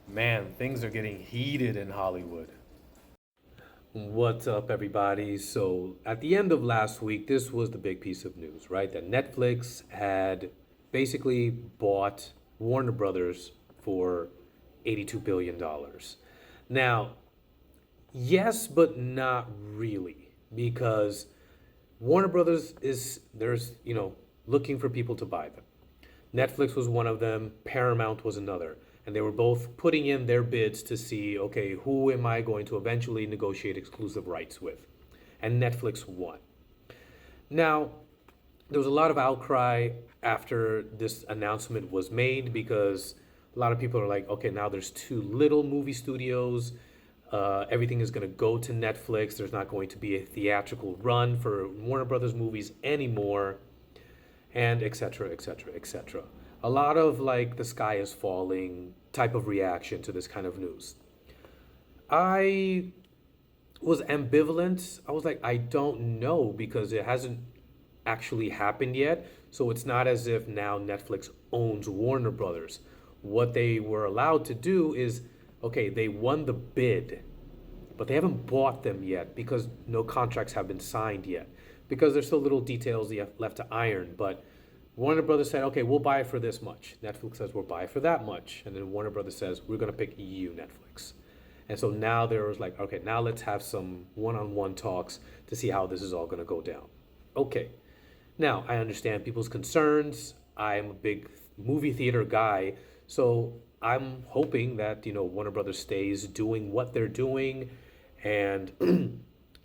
Man, things are getting heated in Hollywood. What's up, everybody? So, at the end of last week, this was the big piece of news, right? That Netflix had basically bought Warner Brothers for $82 billion. dollars. Now, yes, but not really, because Warner Brothers is, looking for people to buy them. Netflix was one of them, Paramount was another. And they were both putting in their bids to see, okay, who am I going to eventually negotiate exclusive rights with? And Netflix won. Now, there was a lot of outcry after this announcement was made because a lot of people are like, okay, now there's too little movie studios. Everything is going to go to Netflix. There's not going to be a theatrical run for Warner Brothers movies anymore, and et cetera, et cetera, et cetera. A lot of like the sky is falling type of reaction to this kind of news. I was ambivalent. I was like, I don't know because it hasn't actually happened yet. So it's not as if now Netflix owns Warner Brothers. What they were allowed to do is, okay, they won the bid, but they haven't bought them yet because no contracts have been signed yet. Because there's still little details left to iron. But Warner Brothers said, okay, we'll buy it for this much. Netflix says, we'll buy it for that much. And then Warner Brothers says, we're going to pick you, Netflix. And so now there was like, okay, now let's have some one on one talks to see how this is all going to go down. Okay. Now, I understand people's concerns. I'm a big movie theater guy. So I'm hoping that, Warner Brothers stays doing what they're doing and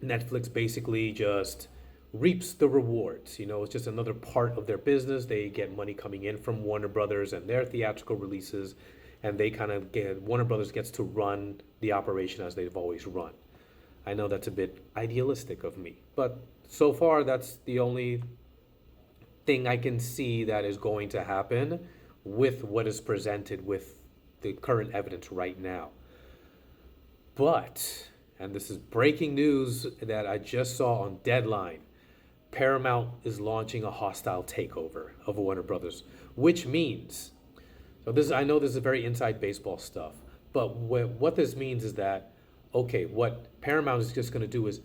Netflix basically just reaps the rewards. It's just another part of their business. They get money coming in from Warner Brothers and their theatrical releases, and they kind of get Warner Brothers gets to run the operation as they've always run. I know that's a bit idealistic of me, but so far that's the only thing I can see that is going to happen with what is presented with the current evidence right now. But, and this is breaking news that I just saw on Deadline, Paramount is launching a hostile takeover of Warner Brothers, which means, so this I know this is very inside baseball stuff, but what this means is that, okay, what Paramount is just going to do is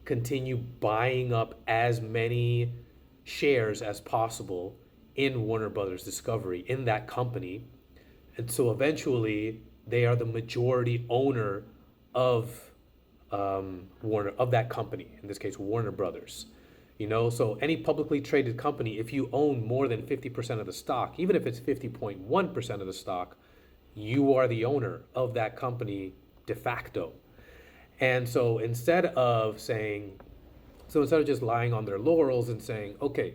continue buying up as many shares as possible in Warner Brothers Discovery, in that company. And so eventually they are the majority owner of Warner, of that company, in this case, Warner Brothers. So any publicly traded company, if you own more than 50% of the stock, even if it's 50.1% of the stock, you are the owner of that company de facto. And so instead of just lying on their laurels and saying, okay,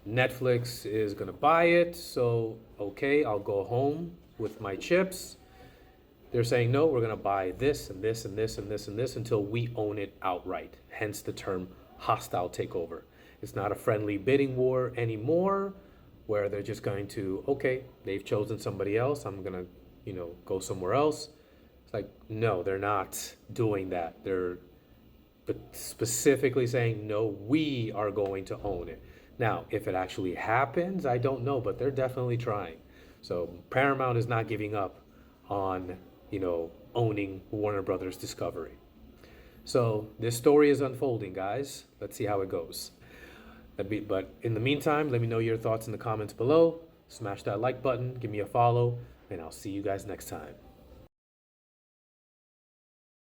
Netflix is going to buy it, so okay, I'll go home with my chips. They're saying, no, we're going to buy this and this and this and this and this until we own it outright. Hence the term hostile takeover. It's not a friendly bidding war anymore where they're just going to, okay, they've chosen somebody else. I'm going to, go somewhere else. It's like, no, they're not doing that. They're specifically saying, no, we are going to own it. Now, if it actually happens, I don't know, but they're definitely trying. So Paramount is not giving up on, owning Warner Brothers Discovery. So this story is unfolding, guys. Let's see how it goes. But in the meantime, let me know your thoughts in the comments below. Smash that like button, give me a follow, and I'll see you guys next time.